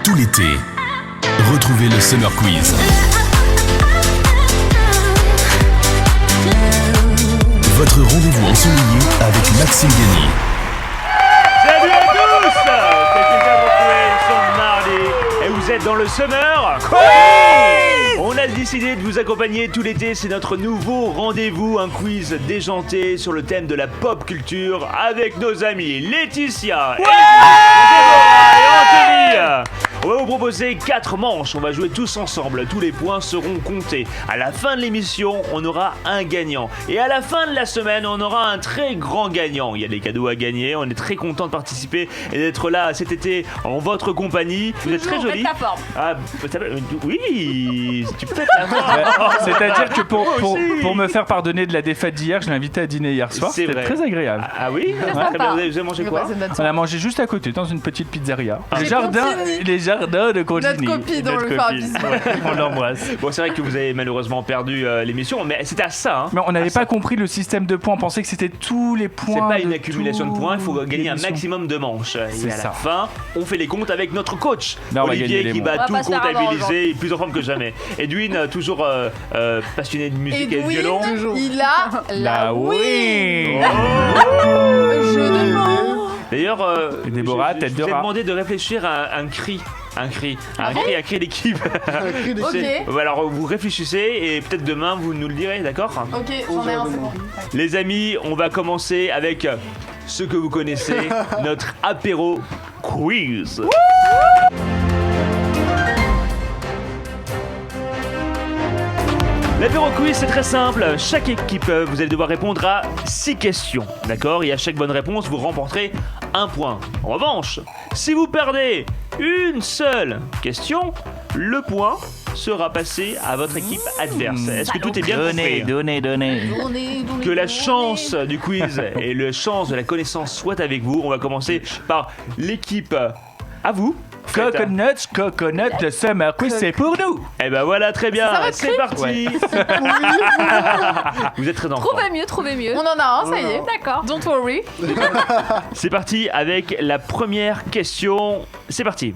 tout l'été. Retrouvez le Summer Quiz. Votre rendez-vous ensoleillé avec Maxime Guény. Salut à tous! C'est une de retrouver ce mardi et vous êtes dans le Summer Quiz! On a décidé de vous accompagner tout l'été, c'est notre nouveau rendez-vous, un quiz déjanté sur le thème de la pop culture avec nos amis Laetitia, et Anthony. On va vous proposer 4 manches, on va jouer tous ensemble, tous les points seront comptés. À la fin de l'émission, on aura un gagnant. Et à la fin de la semaine, on aura un très grand gagnant. Il y a des cadeaux à gagner, on est très content de participer et d'être là cet été en votre compagnie. Vous êtes très jolis. Ah, oui, tu peux être la forme. C'est-à-dire que pour me faire pardonner de la défaite d'hier, je l'ai invité à dîner hier soir. C'est C'était vrai. très agréable. Ah oui, très bien. Vous avez mangé quoi? On a mangé juste à côté, dans une petite pizzeria. Chez Les jardins de Contigny. Notre copine, on le fait un bisou. On l'embrasse. Bon, c'est vrai que vous avez malheureusement perdu l'émission, mais c'était à ça. Hein. Mais on n'avait pas compris le système de points. On pensait que c'était tous les points. C'est pas une accumulation de points, il faut gagner un l'émission. maximum de manches. Et C'est à la ça. fin, on fait les comptes avec notre coach, Non, on va Olivier, gagner qui les va mots. tout On va pas se faire avoir comptabiliser, plus en forme que jamais. Edwin, toujours passionné de musique et de violon. Il a la oui. Je demande. D'ailleurs, Et Déborah, tête je de vous ai rat. demandé de réfléchir à un cri. Un cri d'équipe. Ok. Alors vous réfléchissez et peut-être demain vous nous le direz, d'accord? Ok, j'en ai un, c'est bon. Les amis, on va commencer avec ce que vous connaissez, notre apéro quiz. L'apéro quiz, c'est très simple. Chaque équipe, vous allez devoir répondre à 6 questions, d'accord? Et à chaque bonne réponse, vous remporterez un point. En revanche, si vous perdez une seule question, le point sera passé à votre équipe adverse. Est-ce que tout est bien compris? Donnez. Que la chance du quiz et la chance de la connaissance soient avec vous. On va commencer par l'équipe à vous. Coconut, le Summer Quiz, c'est pour nous. Eh ben voilà, très bien, Ça va être c'est parti. Vous êtes très enfant. Trouvez mieux. On en a un, ça y est. D'accord. Don't worry. C'est parti avec la première question. C'est parti.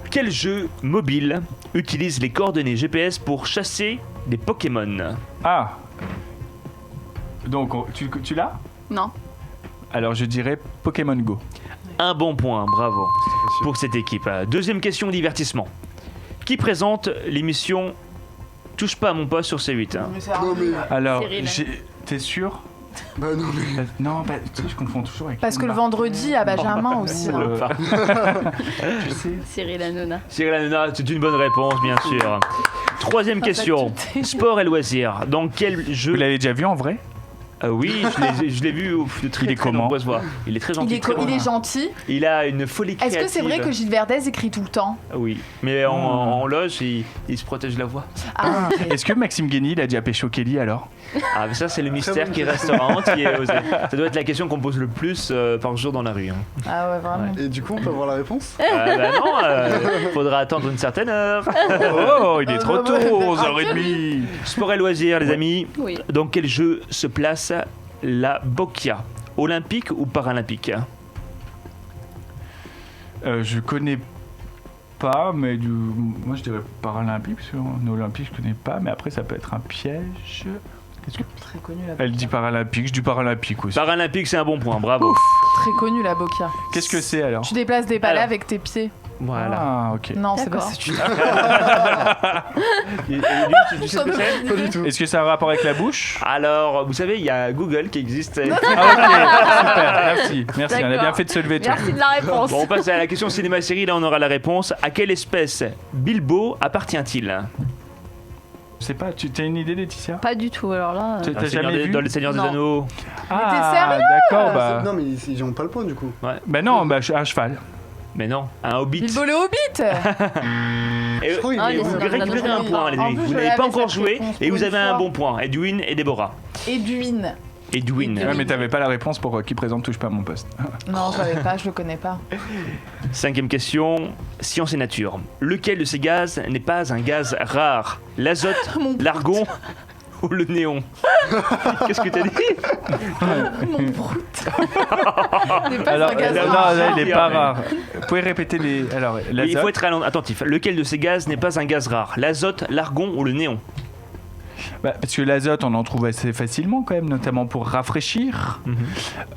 Quel jeu mobile utilise les coordonnées GPS pour chasser des Pokémon? Ah. Donc, tu l'as? Non. Alors, je dirais Pokémon Go. Un bon point, bravo pour cette équipe. Deuxième question divertissement. Qui présente l'émission Touche pas à mon poste sur C8? Non mais, Alors, Cyril. t'es sûr? bah non mais, Non, tu sais, je confonds toujours avec. Parce que le vendredi à Benjamin aussi. hein. Tu sais. Cyril Hanouna. Cyril Hanouna, c'est une bonne réponse, bien sûr. Troisième question. Sport et loisirs. Dans quel jeu? Vous l'avez déjà vu en vrai? Oui, je l'ai vu de très, Il est très comment? nombreuses fois. Il est très gentil. Il très bon. est gentil. Il a une folie créative. Est-ce que c'est vrai que Gilles Verdez écrit tout le temps? Oui, mais en loge, il se protège la voix. Ah, Est-ce que Maxime Guény, il a déjà pécho Kelly alors? Ah, mais ça, c'est le mystère qui restera entier. Ça doit être la question qu'on pose le plus par jour dans la rue. Hein. ah ouais, vraiment. et du coup on peut avoir la réponse? Bah non, faudra attendre une certaine heure. Oh, il est trop tôt, 11h30. Sport et loisirs, les amis. Oui. Dans quel jeu se place la Boccia? Olympique ou paralympique? Je connais pas, mais moi je dirais paralympique, parce qu'en olympique je connais pas, mais après ça peut être un piège. Qu'est-ce que... Très connu la Elle dit paralympique, je dis paralympique aussi. Paralympique, c'est un bon point, bravo. Très connu la Bokia. Qu'est-ce que c'est alors? Tu déplaces des palais Alors. avec tes pieds. Voilà. Ah, ok. Non, c'est pas D'accord. ça. Et lui, tu sais ce que c'est? Pas du tout. Est-ce que ça a un rapport avec la bouche? Alors, vous savez, il y a Google qui existe. Ah, ok, super, merci, on a bien D'accord. fait de se lever tôt. Merci de la réponse. Bon, on passe à la question cinéma-série, là on aura la réponse. À quelle espèce Bilbo appartient-il? Je sais pas, tu as une idée, Laetitia? Pas du tout, alors là. Tu- T'as jamais vu? Dans le Seigneur des Non. Anneaux. Ah, sérieux? d'accord, bah... Non mais ils ont pas le point du coup. Bah non, bah un cheval. Mais non, un hobbit. Bilbo le Hobbit. Et, Je crois qu'il Ah, est- les vous Seigneurs des récupérez un Anneaux. point, les En amis. plus, Vous je n'avez l'avais pas encore cette joué réponse et pour vous une avez un fois. bon point. Edwin et Déborah. Edwin. Edwin. Ouais, mais t'avais pas la réponse pour qui présente Touche pas à mon poste. Non, je l'avais pas, je le connais pas. Cinquième question, science et nature. Lequel de ces gaz n'est pas un gaz rare? L'azote, l'argon ou le néon? Qu'est-ce que t'as dit? Mon brute. N'est pas Alors, un gaz non, rare. là, il est pas rare. Vous pouvez répéter les. Alors, Oui, il l'azote. faut être attentif. Lequel de ces gaz n'est pas un gaz rare? L'azote, l'argon ou le néon? Bah, parce que l'azote, on en trouve assez facilement quand même, notamment pour rafraîchir.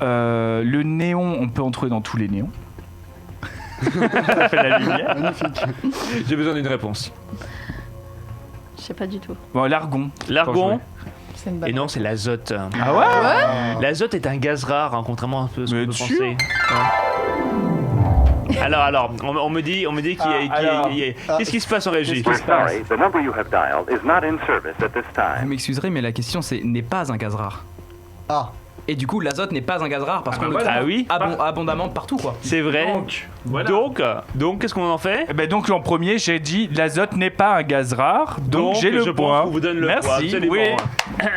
Le néon, on peut en trouver dans tous les néons. Ça fait la lumière. Magnifique. J'ai besoin d'une réponse. Je sais pas du tout. Bon, l'argon. L'argon? C'est une bonne. Et non, c'est l'azote. Ah ouais, L'azote est un gaz rare, hein, contrairement à ce qu'on Mais peut sûr. penser. Alors, on me dit qu'est-ce qui se passe en régie? We're sorry, the number you have dialed is not in service at this Vous time. m'excuserez, mais la question c'est n'est pas un gaz rare. Ah, Et du coup, l'azote n'est pas un gaz rare parce qu'on le voilà. trouve Ah oui. abondamment partout, quoi. C'est vrai. Voilà. Donc, qu'est-ce qu'on en fait? Eh ben donc en premier, j'ai dit l'azote n'est pas un gaz rare, donc j'ai le je pense point. qu'on vous donne le point. Merci. Absolument. Oui.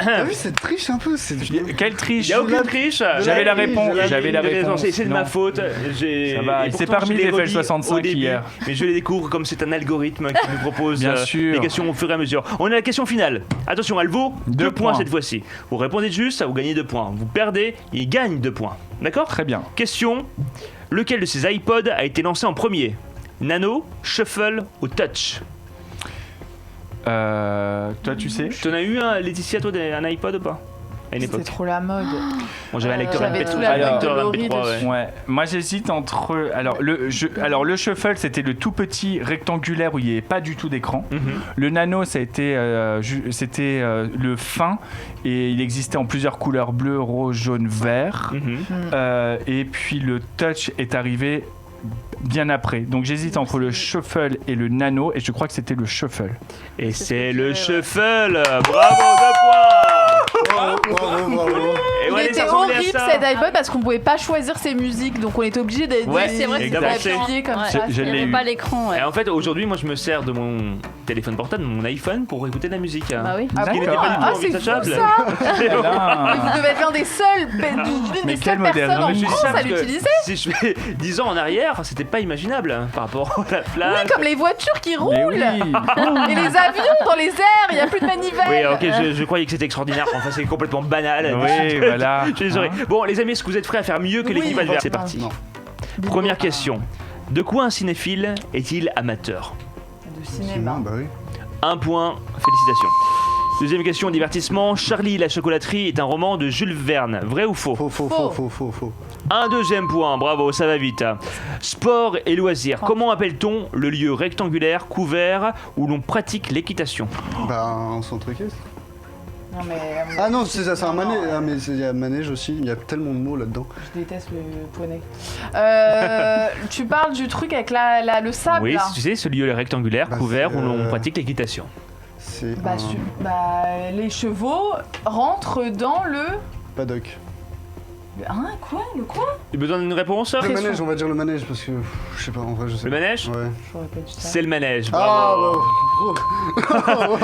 t'as vu, c'est triche un peu. C'est Quelle triche. Il n'y a aucune triche. J'avais la réponse. J'avais la réponse. C'est de ma Non. faute. Ça va, et c'est pourtant, parmi je l'ai les redit FL65 au début, hier. Mais je les découvre comme c'est un algorithme qui nous propose Bien sûr. les questions au fur et à mesure. On a la question finale. Attention, elle vaut 2 Deux points points. cette fois-ci. Vous répondez juste, vous gagnez 2 points. Vous perdez, il gagne 2 points. D'accord? Très bien. Question. Lequel de ces iPods a été lancé en premier? Nano, Shuffle ou Touch? Toi, tu sais. T'en as eu un, Laetitia, toi, un iPod ou pas? À une C'était époque. trop la mode. Bon, j'avais un lecteur J'avais MP3. tout la Alors, mode de lecteur Laurie MP3, dessus. ouais. Ouais, moi j'hésite entre. Alors le shuffle, c'était le tout petit rectangulaire où il n'y avait pas du tout d'écran. Mhm. Le nano, ça a été, c'était le fin et il existait en plusieurs couleurs bleu, rose, jaune, vert. Mhm. Et puis le touch est arrivé bien après. Donc j'hésite entre le shuffle et le nano et je crois que c'était le shuffle. Et c'est le ouais. Shuffle. Bravo, 2 points. Bravo. Et Il ouais, était ça ressemblait à horrible ça. cet iPod parce qu'on pouvait pas choisir ses musiques, donc on était obligé d'être Ouais, c'est vrai, c'était d'appuyer comme Ouais. ça. Je Il n'y l'ai avait eu. pas l'écran, ouais. Et en fait, aujourd'hui, moi, je me sers de mon téléphone portable, de mon iPhone, pour écouter de la musique. Bah oui. Ah Ce qui bon n'était pas du tout Ah, c'est fou envisageable. ça. Mais Là, vous devez être l'un des seuls, Mais des quel seules moderne. personnes Non, en mais Je dis France ça à parce que l'utiliser. Si je fais 10 ans en arrière, c'était pas imaginable hein, par rapport à la plage. Oui, comme les voitures qui mais roulent. oui. Et les avions dans les airs, il n'y a plus de manivelle. Oui, ok, je croyais que c'était extraordinaire. Enfin, c'est complètement banal. Oui, voilà. Je suis désolé. Bon, les amis, est-ce que vous êtes prêts à faire mieux que Oui, l'équipe adverse? C'est non. parti. Non. Première question. De quoi un cinéphile est-il amateur? De Cinéma, cinéma. bah oui. 1 point, félicitations. Deuxième question, divertissement. Charlie la chocolaterie est un roman de Jules Verne. Vrai ou faux? Faux. Un deuxième point, bravo, ça va vite. Sport et loisirs. Comment appelle-t-on le lieu rectangulaire couvert où l'on pratique l'équitation? Bah, un centre équestre. Non mais Ah non, c'est ça, c'est un manège. Ah, mais il y a manège aussi, il y a tellement de mots là-dedans. je déteste le poney. Tu parles du truc avec le sable Oui, là. tu sais, ce lieu rectangulaire Bah, couvert c'est, où l'on pratique l'équitation. C'est Bah, les chevaux rentrent dans le. paddock. Hein, quoi? Le quoi? Tu as besoin d'une réponse? Le manège, on va dire le manège parce que je sais pas, en vrai, je sais Le pas. manège? Ouais. J'aurais pas dit ça. C'est le manège, Ah, bravo.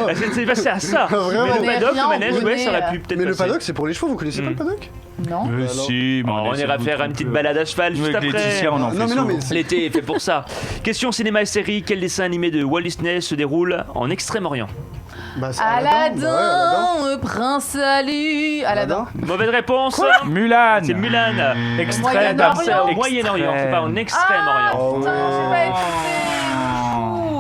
bah, C'est passé à ça. Vraiment. Mais le On est paddock, rien le manège, en ouais, ça aurait bonnet, pu peut-être Mais le passer. paddock, c'est pour les chevaux, vous connaissez pas le paddock? Non. Mais Alors si, mais On ira faire une petite balade à cheval juste Avec après. Laetitia, on en fait Non, mais non, souvent. mais c'est- L'été est fait pour ça. Question cinéma et série. Quel dessin animé de Walt Disney se déroule en Extrême-Orient? Bah, c'est Aladdin, bah ouais, Prince Ali. Aladdin. Mauvaise réponse. Mulan. C'est Mulan. Extrême. Moyen-Orient. C'est au Moyen-Orient, c'est pas en Extrême-Orient. Oh, Putain, j'ai pas écouté.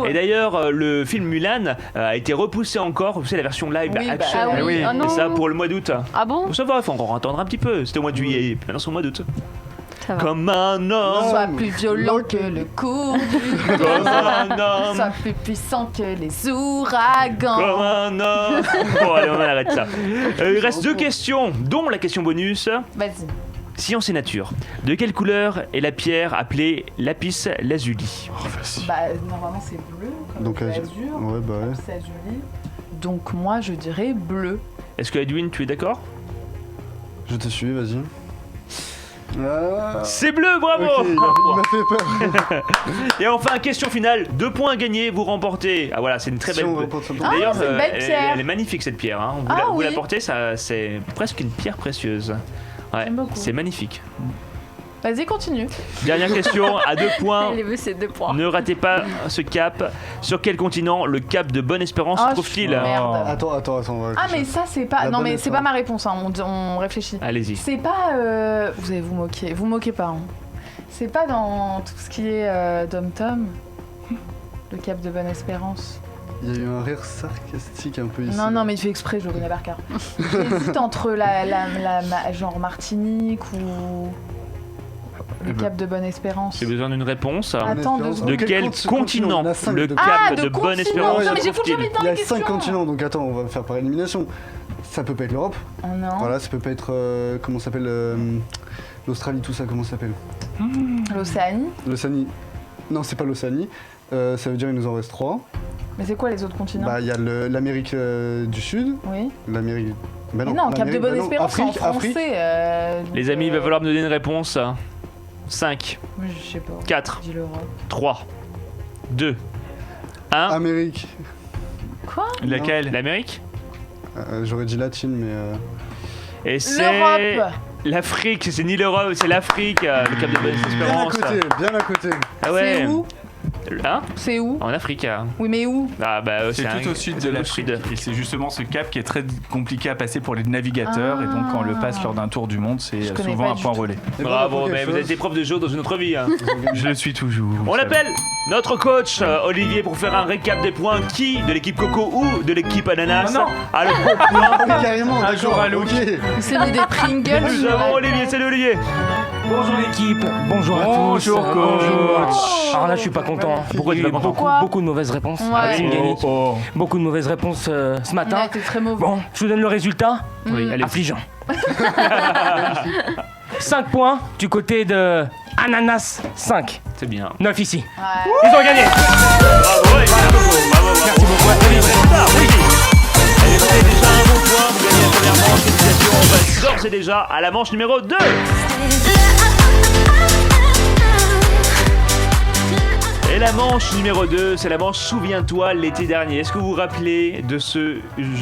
Et d'ailleurs, le film Mulan a été repoussé encore. Vous savez, la version live Oui, bah, action. Ah oui, oui. ah non. Et ça pour le mois d'août. Ah bon? Ça va, il faut encore attendre un petit peu. C'était au mois de juillet, puis maintenant c'est au mois d'août. Ça va. Comme un homme, Sois plus violent que le cours du comme un homme, Sois plus puissant que les ouragans. comme un homme. Bon, allez, on arrête ça. Il reste 2 questions, dont la question bonus. Vas-y. Science et nature. De quelle couleur est la pierre appelée lapis lazuli? Bah, normalement, c'est bleu. Comme Donc, l'azur. ouais, bah ouais. C'est azuli. Donc, moi, je dirais bleu. Est-ce que Edwin, tu es d'accord? Je te suis, vas-y. Ah. C'est bleu, bravo! Ok, il m'a fait peur. Et enfin, question finale, 2 points gagnés, vous remportez. Ah voilà, c'est une très Si belle. on remporte ça. Ah, D'ailleurs, c'est une belle pierre. elle est magnifique cette pierre. Hein. Vous, Ah, vous la oui. portez, ça, c'est presque une pierre précieuse. Ouais, J'aime beaucoup. c'est magnifique. Vas-y, continue. Dernière question à 2 points. Les vœux, c'est 2 points. Ne ratez pas ce cap. Sur quel continent le cap de Bonne-Espérance se Oh, trouve-t-il? merde. Attends, on va Ah, mais réfléchir. ça, c'est pas. La Non, bonne mais c'est histoire. pas ma réponse, hein. On réfléchit. Allez-y. C'est pas. Vous allez vous moquer. Vous moquez pas, hein. C'est pas dans tout ce qui est Dom Tom, le cap de Bonne-Espérance. Il y a eu un rire sarcastique un peu ici. Non, mais il fait exprès, je le connais par cœur. J'hésite entre genre Martinique ou le cap de Bonne-Espérance. J'ai besoin d'une réponse. Attends, deux secondes. De quel continent Il y en a 5 le de- cap Ah, de de Bonne-Espérance continent. Non, mais se j'écoute trouve-t-il? jamais dans Il y a les 5 questions. continents, donc attends, on va faire par élimination. Ça peut pas être l'Europe. Oh non. Voilà, ça peut pas être. Comment ça s'appelle l'Australie, tout ça, comment ça s'appelle L'Océanie. L'Océanie. Non, c'est pas l'Océanie. Ça veut dire qu'il nous en reste 3. Mais c'est quoi les autres continents? Bah, il y a l'Amérique du Sud, Oui. l'Amérique. Bah Mais non, cap de l'Amérique, bah non, Bonne-Espérance en Afrique, Afrique. français. Les amis, il va falloir me donner une réponse. 5, Je sais pas. 4, Dis l'Europe. 3, 2, 1. Amérique. Quoi? Laquelle? L'Amérique? J'aurais dit latine, mais. Et c'est L'Europe. l'Afrique. C'est ni l'Europe, c'est l'Afrique. Le cap de Bien à Bonne-Espérance. côté, bien à côté. Ah ouais. C'est où? Hein? C'est où? En Afrique. Oui, mais où? Ah bah C'est tout au sud de l'Afrique. Et c'est justement ce cap qui est très compliqué à passer pour les navigateurs. Et donc, quand on le passe lors d'un tour du monde, c'est Je connais souvent pas un du point tout. relais. Et Bravo, pour mais quelque vous chose. êtes prof de jeu dans une autre vie. Hein. Je le suis toujours. vous On savez. l'appelle notre coach Olivier pour faire un récap des points. Qui de l'équipe Coco ou de l'équipe Ananas Non, non. a le bon point? Ah, mais carrément, Un jour d'accord, à l'autre. ok. Il s'est mis des Pringles. Nous avons Olivier, salut Olivier. Bonjour l'équipe, bonjour à tous. Bonjour, coach. Alors là je suis pas content. Hein. Pourquoi tu es pas content? Pourquoi? Beaucoup de mauvaises réponses. Ouais. Team Gagny. Oh. Beaucoup de mauvaises réponses ce Il a matin. été très mauvais. Bon, je vous donne le résultat. Oui, allez. Affligeant. 5 points du côté de Ananas 5. C'est bien. 9 ici. Ouais. Ils ont gagné. Bravo, et bravo. Merci beaucoup. Olivier, oui. Allez, vous avez déjà un bon point. Vous gagnez la première manche. Félicitations. On passe d'ores et déjà à la manche numéro 2. Et la manche numéro 2, c'est la manche Souviens-toi l'été dernier. Est-ce que vous vous rappelez de ce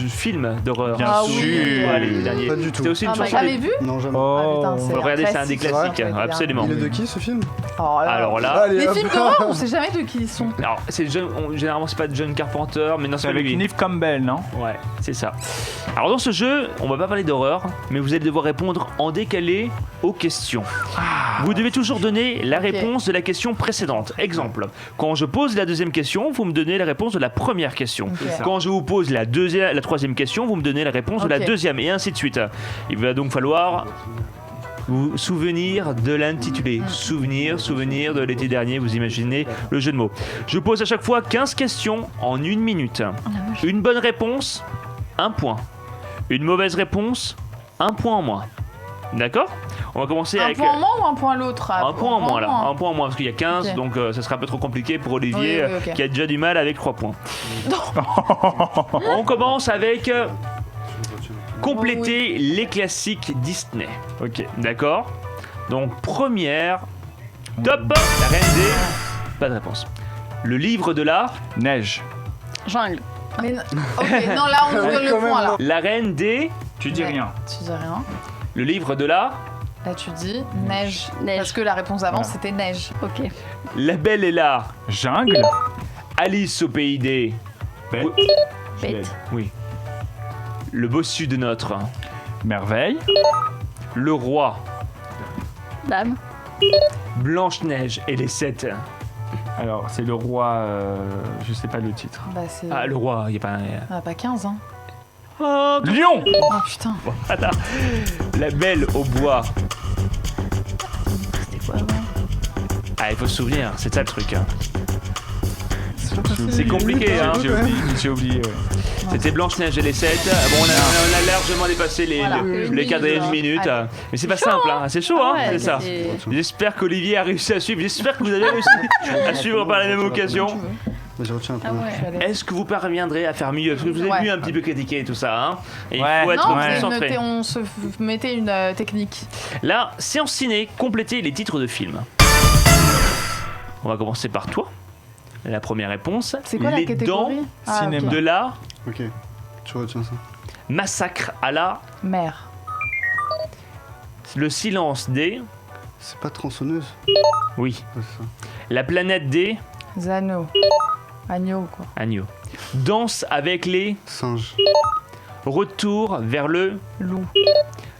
film d'horreur? Bien Ah sûr. oui. Souviens-toi l'été dernier. Pas du tout. C'était aussi une Ah, bah, chanson. jamais vu? Non, jamais. Ah, Oh. putain, Faut le regarder, c'est un des classique. classiques. C'est vrai Absolument. Il est de qui ce film Oh là. Alors là, Allez, Les hop. films d'horreur, on sait jamais de qui ils sont. alors c'est généralement c'est pas John Carpenter, mais non, c'est C'est pas avec lui. Neve Campbell, non? Ouais, c'est ça. Alors dans ce jeu, on va pas parler d'horreur, mais vous allez devoir répondre en décalé aux questions. Vous devez toujours donner la réponse de la question précédente. Exemple, quand je pose la deuxième question, vous me donnez la réponse de la première question. Ok. Quand je vous pose la troisième question, vous me donnez la réponse de la Ok. deuxième, et ainsi de suite. Il va donc falloir vous souvenir de l'intitulé. Souvenir de l'été dernier, vous imaginez le jeu de mots. Je pose à chaque fois 15 questions en 1 minute. Une bonne réponse, 1 point. Une mauvaise réponse, 1 point en moins. D'accord? On va commencer Un avec point en moins ou un point l'autre? un point en moins là. Un point en moins parce qu'il y a 15, Ok. donc ça sera un peu trop compliqué pour Olivier Oui, ok. qui a déjà du mal avec 3 points. On commence avec compléter les classiques Disney. Ok. D'accord? Donc première, top, la reine des... Pas de réponse. Le livre de la... Neige. Jungle. Mais ok, non, là on nous donne le Quand point même, là. La reine des... Tu dis Ouais. rien. Tu dis rien. Le livre de la... Là tu dis neige. Neige. Parce que la réponse avant Voilà. c'était neige. Ok. La belle et la... Jungle. Alice au pays des... Bête. Bête. Oui. Le bossu de notre... Merveille. Le roi... Dame. Blanche-Neige et les 7... Alors, c'est le roi. Je sais pas le titre. Bah c'est. Ah, le roi, il n'y a pas un... Ah, pas 15 hein. Oh, Lion. Oh putain. voilà. La belle au bois... C'était quoi avant? Ah, il faut se souvenir, c'est ça le truc. Hein. C'est compliqué, hein. J'ai oublié, ouais. C'était Blanche-Neige et les 7. Bon, on a largement dépassé Voilà. les cadres et une minute. Allez. Mais c'est pas simple, hein. C'est chaud, hein. Ah ouais, c'est ça. J'espère qu'Olivier a réussi à suivre. J'espère que vous avez réussi à suivre par la même occasion. Mais je retiens un peu. Ah ouais. Est-ce que vous parviendrez à faire mieux? Parce que vous avez Ouais. vu un petit peu critiquer tout ça, hein. Et Ouais. il faut être Non, concentré. on se mettait une technique. Là, séance ciné, complétez les titres de films. On va commencer par toi. La première réponse. C'est quoi la Les dents catégorie? Ah, cinéma. ok. de la Ok, tu retiens ça. massacre à la... Mère. Le silence des... C'est pas tronçonneuse? Oui. Ouais, c'est ça. La planète des Zano. Agneau, quoi. agneaux. Danse avec les Singe. retours vers le Loup.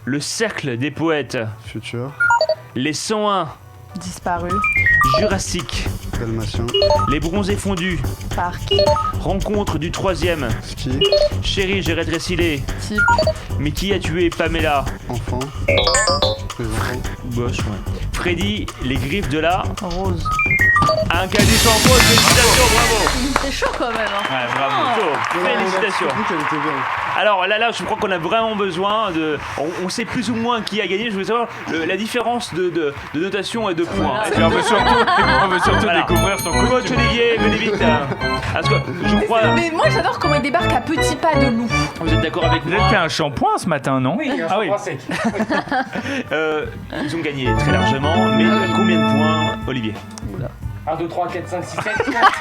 le cercle des poètes. Futur. Les 101 Disparu. Jurassique. Dalmatien. Les bronzés fondus. Parc. Rencontre du 3e. Ski. Chérie, j'ai rétréci les. Type. Mais qui a tué Pamela? Enfant. Les enfants. Boss, ouais. Freddy, les griffes de la. Rose. Un caddie sans faute, félicitations, bravo! C'est chaud quand même. Hein. Ouais, bravo, félicitations. Elle était bien. Alors là, je crois qu'on a vraiment besoin de. On sait plus ou moins qui a gagné. Je voulais savoir la différence de notation et de points. Et on veut surtout Voilà. découvrir ton Coach costume. Olivier, venez vite. Parce que je crois. Mais moi j'adore comment il débarque à petits pas de loup. Vous êtes d'accord avec Vous moi? avez fait un shampoing ce matin, non? Ah oui. Ils ont gagné très largement, mais combien de points, Olivier? 1, 2, 3, 4, 5, 6, 7,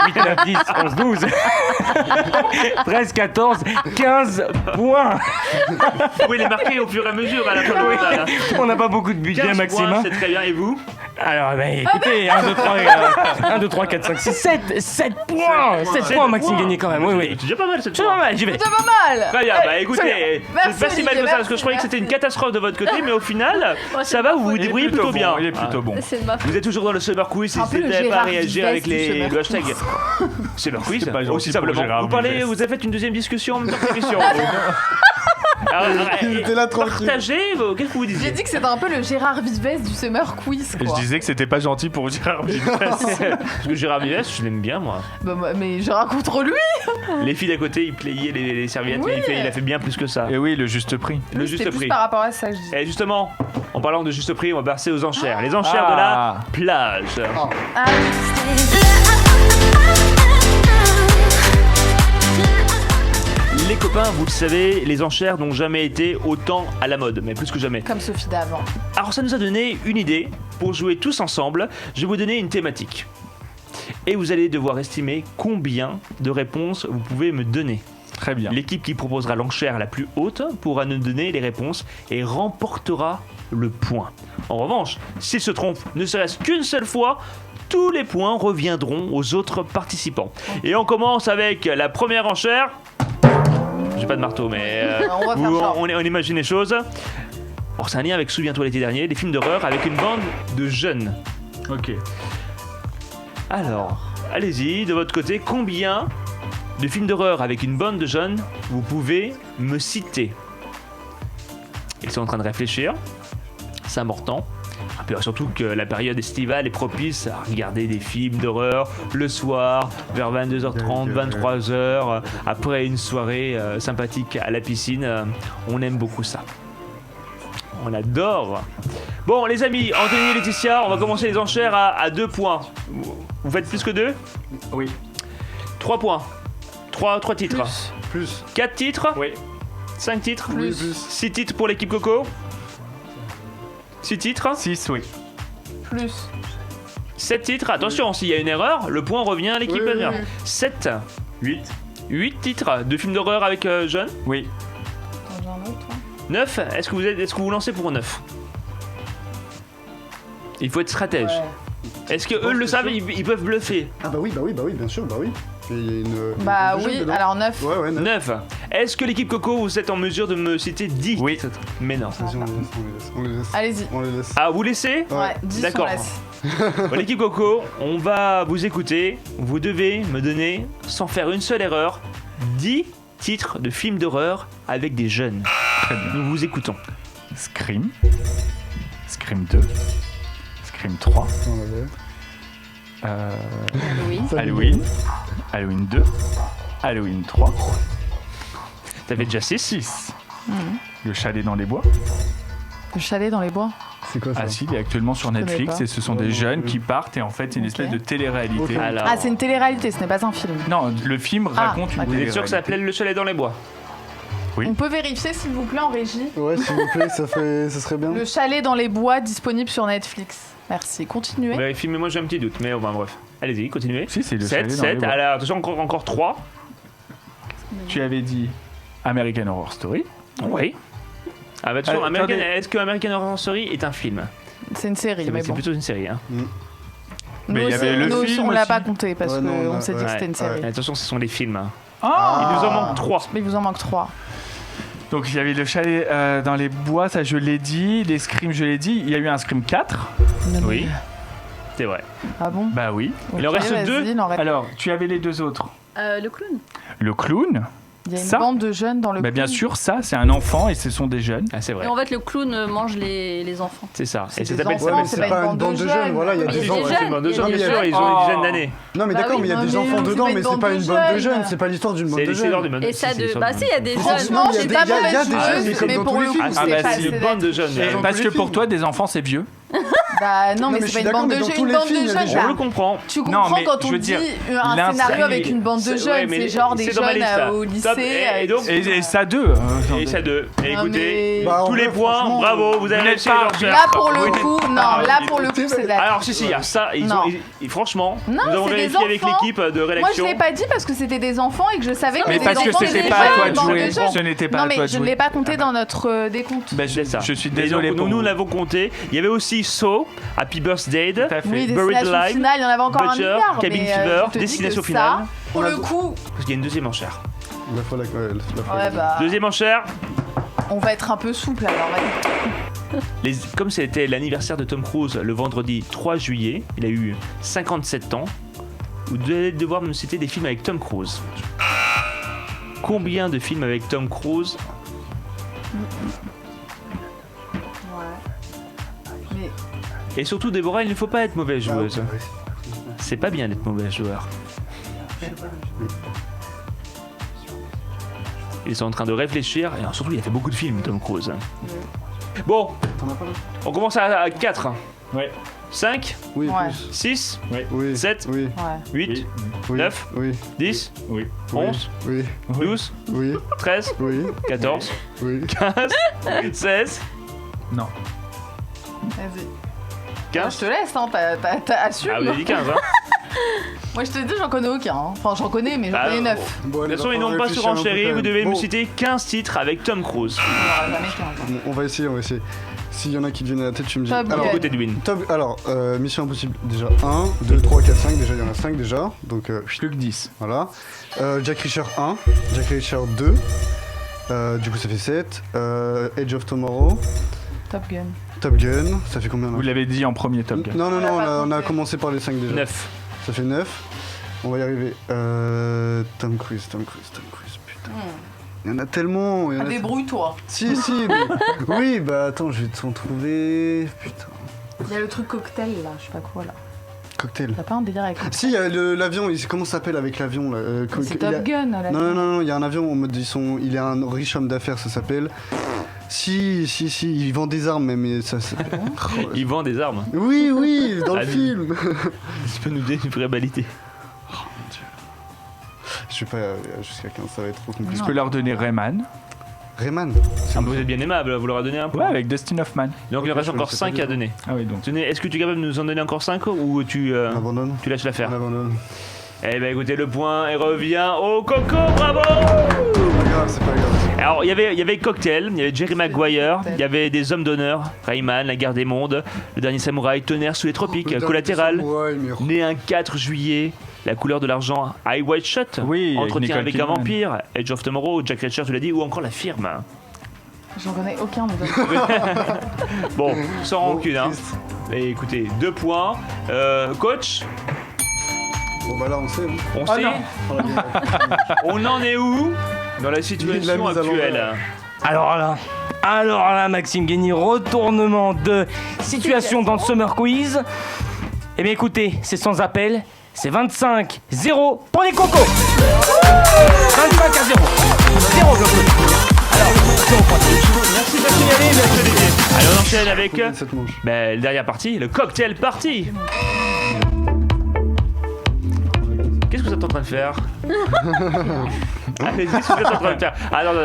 8, 9, 10, 11, 12, 13, 14, 15 points. Vous pouvez les marquer au fur et à mesure à la fin de l'état, là. On n'a pas beaucoup de budget, 15 Maxime. points, hein. c'est très bien. Et vous? Alors, écoutez, 1, 2, 3, 4, 5, 6, 7 points. 7 points, Maxime gagné quand même. Oui, oui. C'est déjà pas mal cette C'est fois. normal, j'y vais. C'est pas mal. Très bien, bah écoutez, Merci, c'est pas si mal Olivier, que ça parce que merci, je croyais que c'était une merci. catastrophe de votre côté, mais au final, ça va, vous vous Il est débrouillez plutôt bien. bon, il est plutôt bon. C'est de ma faute. Vous êtes toujours dans le Summer Quiz, C'est un peu le n'hésitez pas à Gérard réagir Vives avec du le Summer hashtag Summer Quiz, C'est pas gentil aussi pour simplement. Gérard Vous parlez, Vives. vous avez fait une deuxième discussion en même temps que l'émission. Il était là tranquille. Partagez, qu'est-ce que vous J'ai disiez? dit que c'était un peu le Gérard Vives du Summer Quiz, Et je quoi. disais que c'était pas gentil pour Gérard Vives. Parce que Gérard Vives, je l'aime bien moi. Bah, mais Gérard contre lui. Les filles d'à côté, ils playaient les serviettes, Oui. mais il a fait bien plus que ça. Et oui, le juste prix. Le C'était juste plus prix. par rapport à ça que je dis. Et justement, en parlant de juste prix, on va passer aux enchères. Les enchères de la plage. Ah, Les copains, vous le savez, les enchères n'ont jamais été autant à la mode, mais plus que jamais. comme Sophie d'avant. Alors ça nous a donné une idée pour jouer tous ensemble. Je vais vous donner une thématique. Et vous allez devoir estimer combien de réponses vous pouvez me donner. Très bien. L'équipe qui proposera l'enchère la plus haute pourra nous donner les réponses et remportera le point. En revanche, s'il se trompe ne serait-ce qu'une seule fois, tous les points reviendront aux autres participants. Et on commence avec la première enchère. J'ai pas de marteau, mais On va faire genre. on imagine les choses. Alors c'est un lien avec Souviens-toi l'été dernier, des films d'horreur avec une bande de jeunes. Ok. Alors, allez-y, de votre côté, combien de films d'horreur avec une bande de jeunes vous pouvez me citer? Ils sont en train de réfléchir, c'est important. Et puis surtout que la période estivale est propice à regarder des films d'horreur le soir, vers 22h30, 23h, après une soirée sympathique à la piscine. On aime beaucoup ça. On adore. Bon, les amis, Anthony et Laetitia, on va commencer les enchères à 2 points. Vous faites plus que 2? Oui. 3 points. 3 titres. Plus. 4 titres? Oui. 5 titres? Plus. 6 titres pour l'équipe Coco? 6 titres? 6, oui. Plus. 7 titres? Attention, s'il y a une erreur, le point revient à l'équipe Oui, adverse. oui. 7. 8. 8 titres de films d'horreur avec jeunes? Oui. Attends, j'ai un autre, toi. 9. Est-ce que vous lancez pour 9? Il faut être stratège. Ouais. Est-ce que eux le savent, ils peuvent bluffer? Ah bah oui, bien sûr, bah oui. Il y a une. Bah une oui, dedans. alors 9. Ouais, ouais, 9. 9. Est-ce que l'équipe Coco, vous êtes en mesure de me citer 10? Oui. Mais non. Vas-y, on les laisse. Allez-y. On les laisse. Ah, vous laissez? Ouais, 10 D'accord. on laisse. Bon, l'équipe Coco, on va vous écouter. Vous devez me donner, sans faire une seule erreur, 10 titres de films d'horreur avec des jeunes. Nous vous écoutons. Scream. Scream 2. Scream 3. On l'avait. Oui. Halloween. Halloween 2. Halloween 3. T'avais déjà 6? 6. Le chalet dans les bois. Le chalet dans les bois. C'est quoi ça? Ah si, il est actuellement sur connais Netflix pas. et ce sont des jeunes qui partent et en fait c'est une espèce de télé-réalité. Ok. Alors, Ah, c'est une télé-réalité, ce n'est pas un film. Non, le film raconte une d'accord. vous êtes sûr que ça télé-réalité. s'appelait Le Chalet dans les bois? Oui. On peut vérifier, s'il vous plaît, en régie. Ouais, s'il vous plaît, ça serait bien. Le chalet dans les bois, disponible sur Netflix. Merci, continuez. Vérifie, mais moi j'ai un petit doute. Mais enfin, bref. Allez-y, continuez. Si, c'est le 7, chalet dans les 7. bois. Alors, attention, encore 3. Tu avais dit American Horror Story. Oui. Ah bah attention, Attendez. est-ce que American Horror Story est un film? C'est une série, mais C'est bon. plutôt une série. Hein. Mais il y avait le film on l'a aussi. pas compté parce Ouais, non, qu'on s'est dit que c'était une série. Attention, ce sont les films. Hein. Ah Il nous en manque 3. Mais il vous en manque 3. Donc il y avait le chalet dans les bois, ça je l'ai dit. Les Scream, je l'ai dit. Il y a eu un Scream 4. Oui, c'est vrai. Ah bon? Bah oui. Il en reste vas-y, 2. il en reste- Alors, tu avais les deux autres. Le clown. Le clown. Il y a une ça bande de jeunes dans le Bah bien clown. sûr, ça, c'est un enfant et ce sont des jeunes. Ah, c'est vrai. Et en fait, le clown mange les enfants. C'est ça. C'est Et ça des s'appelle enfants, ça. c'est pas une bande de jeunes. voilà, il y a Mais des il y a enfants. des jeunes. C'est une bande de jeunes, Il y a bien des sûr, jeunes. ils ont une dizaine d'années. Non, mais Bah d'accord, oui, mais il y a non, des mais enfants c'est dedans, pas une mais c'est bande pas de une bande de jeunes. jeunes, c'est pas l'histoire d'une bande C'est de l'histoire jeunes. d'une bande. Et ça c'est de. l'histoire Bah d'une si, il y a des bande. jeunes. Franchement, Non, il y a c'est des- pas il y a- il y a mauvaise des joueuse, jeunes, comme mais dans pour tous les le films. coup, Ah, bah, c'est pas. si. C'est une bande de jeunes. Et dans Parce tous que les pour films. toi, des enfants, c'est vieux. Bah non, mais mais je c'est suis pas une bande d'accord, de mais dans jeunes. tous Une les bande de films, il y a des jeunes, On jeunes. le comprend. tu Non, comprends mais quand je on veux dit dire, un l'intrigue, scénario avec une bande de C'est- jeunes, ouais, mais c'est genre des c'est dans ma jeunes liste, là. au Top. lycée. Et donc, Et ça deux. et ça 2. Et Non, écoutez, mais- Bah, en tous vrai, les points, franchement, bravo, vous avez vous n'êtes réussi pas leur arbitre. faire. Là pour le Oui. coup, non, là pour le coup, c'est de la. Alors si, il y a ça. Non. Franchement, Non, nous avons c'est des vérifié avec enfants. l'équipe de Moi je rédaction. l'ai pas dit parce que c'était des enfants et que je savais que Mais les parce que enfants c'était c'était pas à pas toi une de bande jouer. de jeunes. Ce n'était pas Non à toi mais de je ne jouer. l'ai pas compté dans notre décompte. Bah, C'est ça. je suis Et désolé donc, pour nous vous. l'avons compté. Il y avait aussi Saw, Happy Birthday, Tout à fait. Oui, Buried Destination Alive, Finale, il y en avait encore un Butcher, milliard. Cabin mais, Fever, je te dis Destination que Finale. ça, pour le coup, Parce qu'il y a une deuxième enchère. La fois, la fois. ouais bah, Deuxième enchère. on va être un peu souple alors. vas-y. Comme c'était l'anniversaire de Tom Cruise le vendredi 3 juillet, il a eu 57 ans. Vous allez devoir me citer des films avec Tom Cruise. Combien de films avec Tom Cruise? Mais Et surtout, Déborah, il ne faut pas être mauvaise joueuse. C'est pas bien d'être mauvais joueur. Ils sont en train de réfléchir, et surtout il a fait beaucoup de films, Tom Cruise. Bon, on commence à 4. Ouais. 5, Oui, Ouais. plus. 6, Oui. 7, Oui. ouais. 8, Oui. 9, Oui. 10, Oui. 11, Oui. 12, Oui. 13, Oui. 14, Oui. 15, 16, Non. Vas-y. 15. Je te laisse, hein, t'as assume. Ah, vous avez dit 15, hein. Moi je te dis, j'en connais aucun. hein. Enfin, j'en connais, mais j'en Ah, connais 9. Bon, De allez, toute façon, va ils n'ont falloir pas réfléchir un peu surenchéri, quand vous même. devez me Bon, citer 15 titres avec Tom Cruise. Jamais 15. hein. on va essayer, on va essayer. S'il y en a qui te viennent à la tête, tu me dis. Top Alors, Gun. Côté de Win. alors, Mission Impossible, déjà 1, 2, 3, 4, 5, déjà il y en a 5 déjà. Donc, Plus que 10. voilà. Jack Reacher 1, Jack Reacher 2, du coup ça fait 7. Edge of Tomorrow, Top Gun. Top Gun, ça fait combien là Vous l'avez dit en premier Top Gun. Non, non, non, on a compté. commencé par les 5 déjà. 9. Ça fait 9. On va y arriver. Tom Cruise, putain. Il y en a tellement. il y en a- Débrouille-toi. Si, si, mais... Oui, bah attends, je vais t'en trouver. Putain. Il y a le truc cocktail là, je sais pas quoi là. Cocktail. T'as pas un délire avec. Si, il y a l'avion, comment ça s'appelle avec l'avion là C'est il y a- Top Gun là. Non, non, non, non, il y a un avion en mode il est un riche homme d'affaires, ça s'appelle. Si, il vend des armes même, mais ça. Oh, Il vend des armes. Oui, oui, dans le Allez. film. Tu peux nous donner une vraie balité. Je vais pas jusqu'à 15, ça va être trop Je compliqué. peux leur donner Rayman. Rayman. Ah, vous êtes bien aimable, vous leur a donné un point. Ouais, avec Dustin Hoffman. Donc il en Ok, reste je encore sais pas 5 du à tout. donner. Ah oui, donc. Est-ce que tu es capable de nous en donner encore 5 ou tu On abandonne. laisses l'affaire? On abandonne. Eh ben écoutez, le point et revient au Coco, bravo! C'est pas grave. Alors il y avait Cocktail, il y avait Jerry Maguire, Cocktail. il y avait des hommes d'honneur, Rayman, La Guerre des Mondes, Le Dernier Samouraï, Tonnerre sous les tropiques, Collatéral, Ouais, mais... né un 4 juillet, La couleur de l'argent, Eye Wide Shut, Oui, avec Entretien Nicole avec un Kidman. vampire, Edge of Tomorrow, Jack Reacher, tu l'as dit, ou encore La Firme. J'en connais aucun. Mais Bon, sans rancune, hein. triste. Et écoutez, 2 points. Coach, Bon bah là on sait. hein. on Oh sait, non. on en est où dans la situation mise à actuelle? l'envers. Alors là, Maxime Guény, retournement de situation dans le Summer Quiz. Eh bien écoutez, c'est sans appel, c'est 25-0 pour les cocos. 25-0. 0 le coup. Alors, 0 point. Merci d'être signalé, merci Olivier. Allez, on enchaîne avec Cette manche. la dernière partie, le cocktail party. Qu'est-ce que vous êtes en train de faire? Allez-y, qu'est-ce que vous êtes en train de faire? Ah non, non,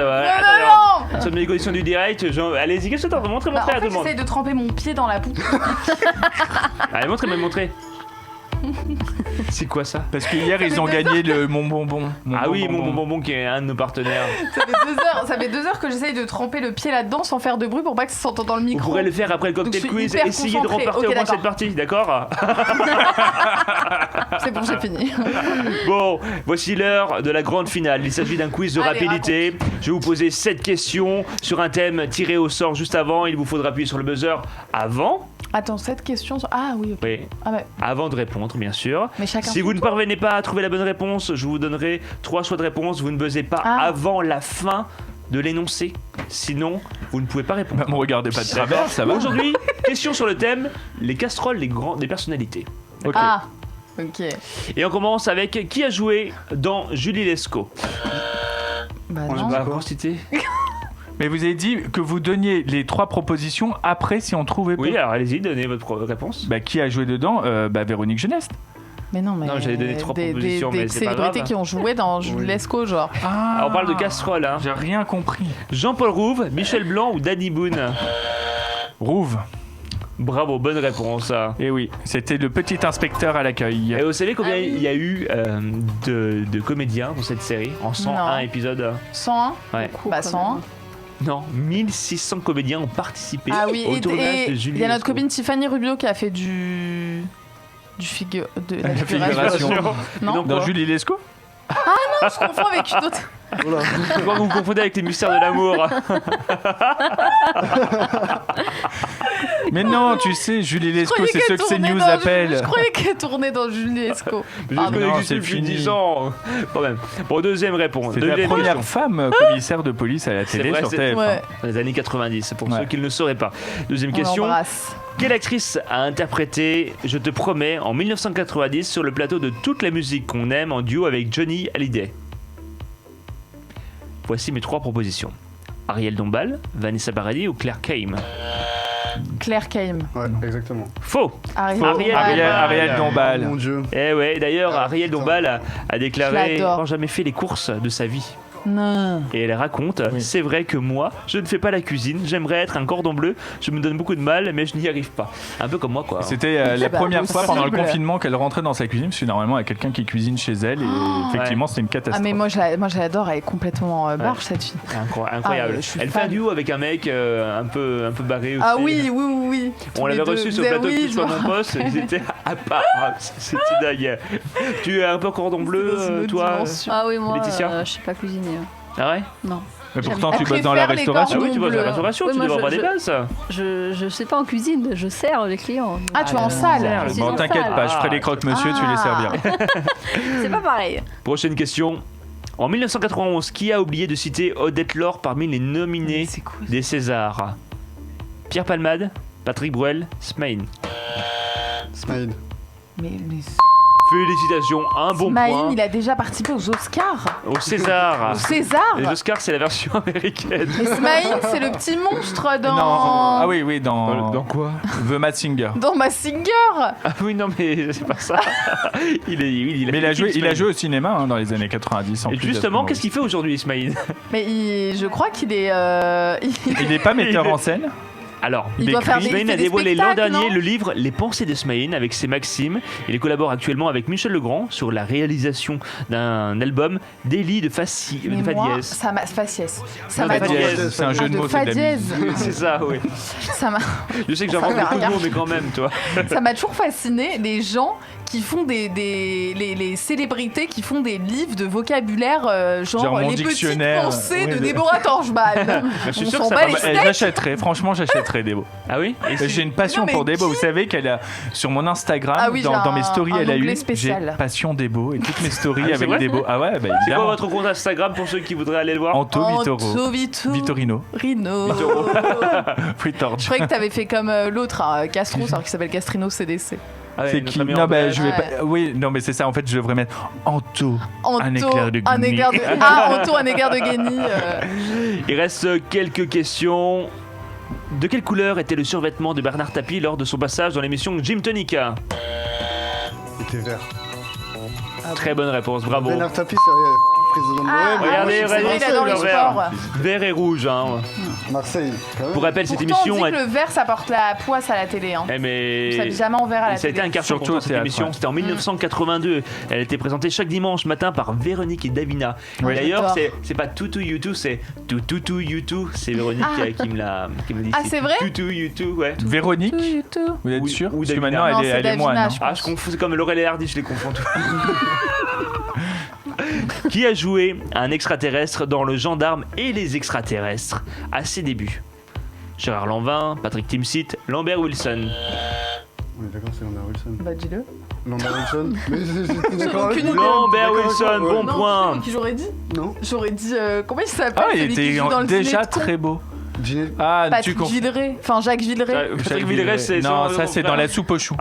Nous sommes dans les conditions du direct. Allez-y, qu'est-ce que vous êtes en train de montrer Bah, à en tout fait, le monde? j'essaye de tremper mon pied dans la poudre. Allez, montrez. C'est quoi ça? Parce que hier, ils ont gagné le Mon Bonbon. Ah oui, mon bonbon qui est un de nos partenaires. Ça fait 2 heures que j'essaye de tremper le pied là-dedans sans faire de bruit pour pas que ça s'entende dans le Vous micro. pourrez le faire après le cocktail Donc, je suis quiz. hyper Essayez de concentrée. remporter Ok, au moins d'accord. cette partie, d'accord? C'est bon, j'ai fini. Bon, voici l'heure de la grande finale. Il s'agit d'un quiz de Allez, rapidité. Je vais vous poser 7 questions sur un thème tiré au sort juste avant. Il vous faudra appuyer sur le buzzer avant. Attends, cette question. Ah oui, ok. Oui, Ah ouais. avant de répondre, bien sûr. Mais chacun Si son vous ne tour. parvenez pas à trouver la bonne réponse, je vous donnerai 3 choix de réponse. Vous ne buzzez pas Ah. avant la fin de l'énoncé. Sinon, vous ne pouvez pas répondre. Bah, me regardez pas de travers, D'accord. ça va. Aujourd'hui, question sur le thème les casseroles des personnalités. Ok. Ah, ok. Et on commence avec qui a joué dans Julie Lescaut. Bah On non. l'a Bah, quoi encore cité. Mais vous avez dit que vous donniez les 3 propositions après si on trouvait pas. Oui, alors allez-y, donnez votre réponse. Bah, qui a joué dedans Véronique Geneste. Mais non, mais. Non, j'avais donné 3 propositions, des mais c'est pas célébrités grave. qui ont joué dans Jules Lescaut, genre. Ah, Alors, on parle de casserole, hein. J'ai rien compris. Jean-Paul Rouve, Michel Blanc ou Danny Boone. Rouve. Bravo, bonne réponse. Et oui, c'était le petit inspecteur à l'accueil. Et vous savez combien Ah oui. il y a eu de comédiens dans cette série en 101 Non. épisodes? 101 Ouais. Bah 101. Non, 1600 comédiens ont participé Ah oui, au tournage de et Julie il y a notre Lescaut. copine Tiffany Rubio qui a fait de la La figuration. figuration. Non, Donc, Dans quoi Julie Lescaut je confonds avec une autre. Je crois que vous confondez avec les mystères de l'amour. Mais non, tu sais, Julie Lescaut, croyais c'est qu'elle ceux que tournait CNews dans appellent. Je croyais qu'elle tournait dans Julie Lescaut. Je Ah, connais non, que c'est depuis fini. 10 ans. Quand même. Bon, deuxième réponse. C'est la Deuxième première question. femme commissaire de police à la C'est télé vrai, sur c'est- TF1. Ouais, Dans les années 90, pour Ouais. ceux qui ne le sauraient pas. Deuxième on question. l'embrasse. Quelle actrice a interprété Je te promets en 1990 sur le plateau de Toute la musique qu'on aime en duo avec Johnny Hallyday? Voici mes 3 propositions. Ariel Dombal, Vanessa Paradis ou Claire Kame? Claire Kame. Ouais, exactement. Faux. Ariel. Ariel Oh Dombal. mon dieu. Eh ouais, d'ailleurs, Ah, Ariel putain. Dombal a Je déclaré l'adore. avoir jamais fait les courses de sa vie. Non. Et elle raconte, c'est vrai que moi, je ne fais pas la cuisine, j'aimerais être un cordon bleu, je me donne beaucoup de mal, mais je n'y arrive pas. Un peu comme moi, quoi. C'était la C'est pas première fois pendant le possible. confinement qu'elle rentrait dans sa cuisine, parce que normalement, il y a quelqu'un qui cuisine chez elle, et effectivement, c'était une Ah catastrophe. mais moi je l'adore, elle est complètement barge cette fille. Incroyable. Ah, je suis Elle fait un fan. duo avec un mec un peu barré aussi. Ah oui, oui, oui, oui. On Tous l'avait les deux. reçu sur le plateau de Oui, Touche pas je mon vois. poste, ils étaient à part. C'était dingue. Tu es un peu cordon bleu, C'est dans une autre toi dimension. Ah oui, moi, Laetitia je sais pas cuisiner. Ah ouais? Non. Mais pourtant, Elle tu bosses dans la préfère les Ah restauration. oui, tu bosses dans la bleu. restauration, Oui, tu moi, devrais je- avoir des bases. Je sais pas en cuisine, je sers les clients. Ah, tu es en salle. sert, Je suis Bon, en t'inquiète salle. pas, je ferai les croque-monsieur, tu les serviras. C'est pas pareil. Prochaine question. En 1991, qui a oublié de citer Odette Laure parmi les nominés C'est cool. des Césars? Pierre Palmade, Patrick Bruel, Smaïn. Smile. Mais Félicitations, un bon Smaïn, point. il a déjà participé aux Oscars. Au César. Au César. Les Oscars, c'est la version américaine. Mais Smaïn, c'est le petit monstre dans. Non. Ah oui, dans quoi? The Mad Singer. Dans Mazinger. Ah oui, non, mais c'est pas ça. Mais il a joué au cinéma hein, dans les années 90. En Et plus justement, d'être qu'est-ce qu'il fait aujourd'hui, Ismaïl? Mais je crois qu'il est. Il n'est pas metteur en scène. Alors, Il doit faire des- Smaïn a fait des dévoilé l'an spectacles, dernier non le livre Les pensées de Smaïn avec ses maximes. Il collabore actuellement avec Michel Legrand sur la réalisation d'un album Délit de fa dièse. ça m'a. Faciès. Ça Non, m'a. fa dièse. C'est un jeu de mots, c'est Fa de la dièse. musique. C'est ça, oui. Ça m'a. Je sais que j'invente Ça beaucoup de m'a mots, mais quand même, toi. Ça m'a toujours fasciné les gens qui font les célébrités qui font des livres de vocabulaire genre Mon les petites dictionnaire. pensées Oui, de Déborah Torchman. Je suis On sûr s'en que bat ça les va- steaks. J'achèterais, franchement, j'achèterais des mots. Ah oui? Et J'ai une passion Non, mais pour Debo. qui Vous savez qu'elle a sur mon Instagram, Ah oui, j'ai dans mes un- stories, un elle a onglet eu spécial. j'ai passion Debo et toutes mes stories Ah, c'est avec vrai Debo. Ah ouais, bah c'est quoi évidemment. votre compte Instagram pour ceux qui voudraient aller le voir? Anto Vitoro, Anto Vitorino, Rino. Vitoro. Fritorge. Je croyais que t'avais fait comme l'autre, Castro, alors qu'il s'appelle Castrino CDC. Ah ouais, C'est notre qui? ami Non, bah André. je vais Ouais. pas. Oui, non, mais c'est ça. En fait, je devrais mettre Anto. Anto, Un éclair de un Guigny. éclair de... Ah, Anto, un éclair de Guigny. Il reste quelques questions. De quelle couleur était le survêtement de Bernard Tapie lors de son passage dans l'émission Jim Tonica? C'était vert. Très bonne réponse, bravo. Bernard Tapie, c'est président de Ah, l'OM. regardez, oui, c'est vrai, il adore les vert. sports. Vert et rouge. Hein. Marseille. quand même. Pour rappel, cette Pourtant, on émission. dit que le vert, ça porte la poisse à la télé. Hein. Eh, mais... Ça s'habille jamais en vert à la Ça a été télé. un carton Surtout pourtant, au cette théâtre, émission. ouais. C'était en 1982. Elle était présentée chaque dimanche matin par Véronique et Davina. Oui. D'ailleurs, J'adore. c'est pas Toutou YouTube, c'est Toutou YouTube. C'est Véronique qui me l'a dit. Ah, c'est vrai Toutou YouTube, ouais. Véronique, YouTube. vous êtes Ou- sûr ou Parce que Davina. maintenant, Non, elle est c'est moine. Davina, hein. je Ah, je confonds, c'est comme Laurel et Hardy, je les confonds tous. Qui a joué un extraterrestre dans Le Gendarme et les extraterrestres à ses débuts? Gérard Lanvin, Patrick Timsit, Lambert Wilson. Oui, d'accord, c'est Lambert Wilson. Bah, dis-le. Lambert Wilson. Mais j'étais d'accord avec aucune vous. idée. Lambert D'accord, Wilson, ouais. bon Non, point. qui j'aurais dit Non. J'aurais dit. Comment il s'appelle Ah, il celui qui était joue dans le déjà dîner de con très beau. Ginette. Ah, tu Patrick confonds. Villeray. Enfin, Jacques Villeray. Patrick Villeray, c'est Non, son- ça son c'est frère. dans la soupe aux choux.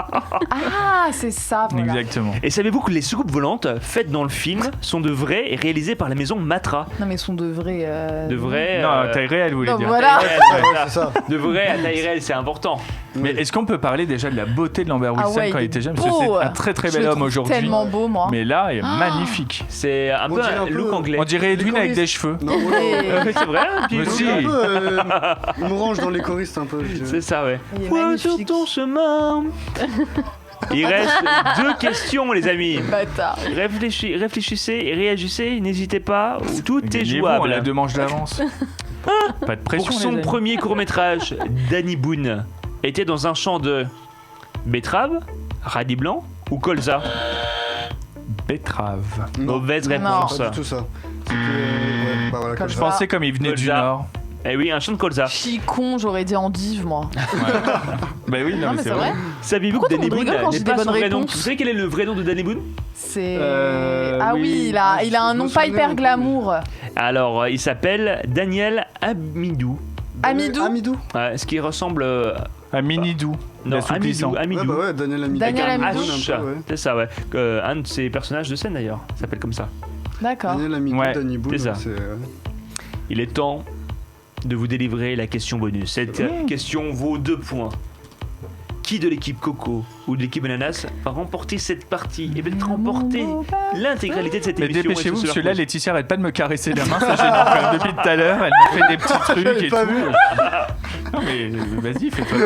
Ah, c'est ça, voilà. Exactement. Et savez-vous que les soucoupes volantes faites dans le film sont de vraies et réalisées par la maison Matra? Non, mais ils sont de vrais. De vraies. Non, taille réelle, vous voulez Non, dire. voilà. taille réelle, Ouais, voilà. c'est ça. De vraies à taille réelle, c'est important. Mais est-ce qu'on peut parler déjà de la beauté de Lambert Ah Wilson ouais, quand il il est était jeune? Parce que beau. c'est un très très Je bel le homme trouve aujourd'hui. tellement beau, moi. Mais là, il est magnifique. C'est un On peu dirait un un peu- look anglais. On dirait Edwin avec choristes. des cheveux. Non, ouais. Et- C'est vrai, un petit Mais look. si. Un peu orange dans les choristes un peu. je dirais. C'est ça, ouais. Il est Vois sur magnifique. ton chemin. Il reste 2 questions, les amis. Bâtard. Réfléchissez et réagissez, n'hésitez pas, tout est Gagnez-vous, On a jouable. 2 manches d'avance. Pas de pression. Pour son les amis. premier court-métrage, Danny Boone était dans un champ de betterave, radis blanc ou colza. Betterave. Non, Mauvaise Non. réponse. pas du tout ça. C'était. Ouais, bah voilà, Comme Je ça. pensais comme il venait du Colza. Nord. Eh oui, un champ de colza. Chicon, j'aurais dit endive, moi. Bah oui, Non, mais c'est vrai. Saviez-vous Pourquoi que tout Danny le monde Boone rigole quand n'est j'ai pas des son bonnes vrai nom? réponses Vous savez quel est le vrai nom de Danny Boone? C'est. oui. Ah oui, il a un je nom me pas souvenais hyper un peu. glamour. Alors, il s'appelle Daniel Amidou. Amidou. Amidou. Ouais, ce qui ressemble... Un mini-doux. non, L'assouplissant. Amidou. Ouais, bah ouais, Daniel Amidou. Daniel Avec un Amidou. H, un peu, ouais. C'est ça, ouais. Un de ses personnages de scène, d'ailleurs, s'appelle comme ça. D'accord. Daniel Amidou, Ouais, Danny Boone. c'est ça. c'est, Il est temps de vous délivrer la question bonus. Cette question vaut 2 points. Qui de l'équipe Coco ou de l'équipe Ananas va remporter cette partie et peut-être remporter l'intégralité de cette Mais émission? dépêchez-vous, et ce parce que Super là, Laetitia arrête pas de me caresser la main. Ça, j'ai dit depuis tout à l'heure. Elle me fait des petits trucs J'avais et pas tout. vu. Non, mais vas-y, fais-toi.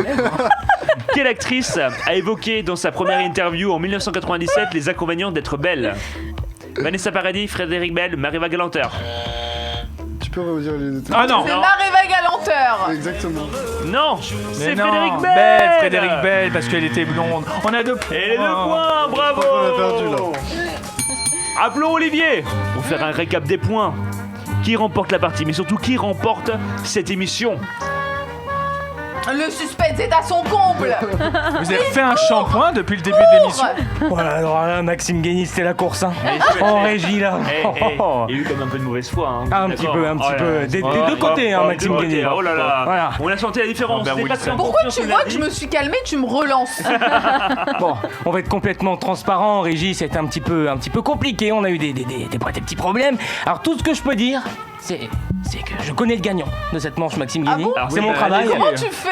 Quelle actrice a évoqué dans sa première interview en 1997 les inconvénients d'être belle? Vanessa Paradis, Frédéric Bell, Mariva Galanter. Tu peux redire les détails. Ah non! C'est Maréva Galanteur. Exactement. Non, Mais c'est non, Frédéric Bell. Belle, Frédéric Bell, parce qu'elle était blonde. On a 2 points. Et les 2 points, bravo. On a perdu, là. Appelons Olivier pour faire un récap des points. Qui remporte la partie, mais surtout qui remporte cette émission? Le suspense est à son comble. Vous avez fait un shampoing depuis le début de l'émission? Voilà, alors là, Maxime Guény, c'était la course, hein. Mais En régie, là. Il y a eu comme un peu de mauvaise foi. Hein. Ah, un petit D'accord. peu, un petit Oh là peu. là. Des Oh, deux côtés, hein, oh, Maxime des deux Guény. côtés. Oh là là. Voilà. On a senti la différence. Lambert C'est pas Wilson. très Pourquoi confiance, tu on vois l'a que dit. je me suis calmée, tu me relances? Bon, on va être complètement transparent, Régie, c'était un petit peu compliqué, on a eu des petits problèmes. Alors tout ce que je peux dire, c'est que je connais le gagnant de cette manche, Maxime Guény. bon Alors, C'est oui, mon bah, travail. allez-y. Comment tu fais?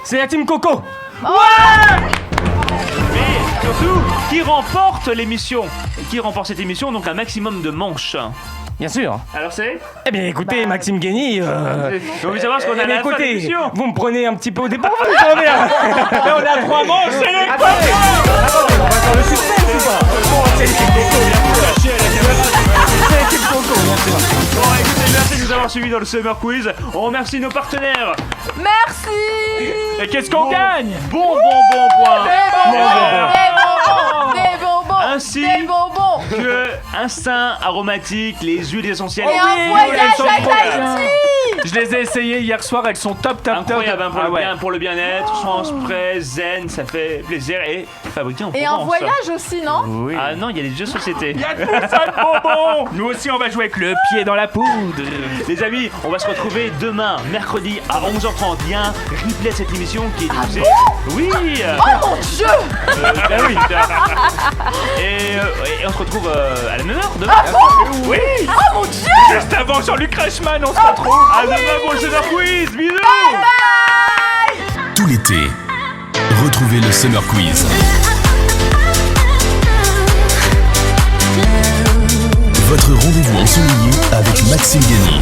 C'est la team Coco. Mais surtout, qui remporte l'émission? Qui remporte cette émission? Donc un maximum de manches. Bien sûr. Alors c'est? Eh bien écoutez, Maxime Guény, On veut savoir ce qu'on a à la fin de écoutez, l'émission. vous me prenez un petit peu au départ, vous me prenez un... Là, on a 3 manches, c'est les Attendez, on va faire le suspense ou pas? Bon, c'est l'équipe Coco, bien sûr. C'est l'équipe Coco, bien sûr. Bon, écoutez, merci de nous avoir suivis dans le Summer Quiz. On remercie nos partenaires. Merci. Et qu'est-ce qu'on gagne? Bon point. Des bonbons, des bonbons, Ainsi des bonbons. que Instinct aromatique, les huiles essentielles. Et un voyage elles sont à trop Tahiti. Je les ai essayées hier soir, elles sont top. Incroyable hein, pour, Ah le ouais. bien, pour le bien-être, sans spray, zen, ça fait plaisir et fabriqué en Et Provence. un voyage aussi, non? Oui. Ah non, il y a des jeux de société. Il y a tout ça de bonbons. Nous aussi, on va jouer avec le pied dans la poudre. Les amis, on va se retrouver demain, mercredi à 11h30. Il y a un replay de cette émission qui est diffusé. Oui Oh mon Dieu. bah oui. Et on se retrouve à la même heure demain. Oui. Oh mon Dieu. Juste avant Jean-Luc Reichmann, on se retrouve. À demain pour le Summer Quiz. Bisous. Tout l'été, retrouvez le Summer Quiz. Votre rendez-vous ensoleillé avec Maxime Guény.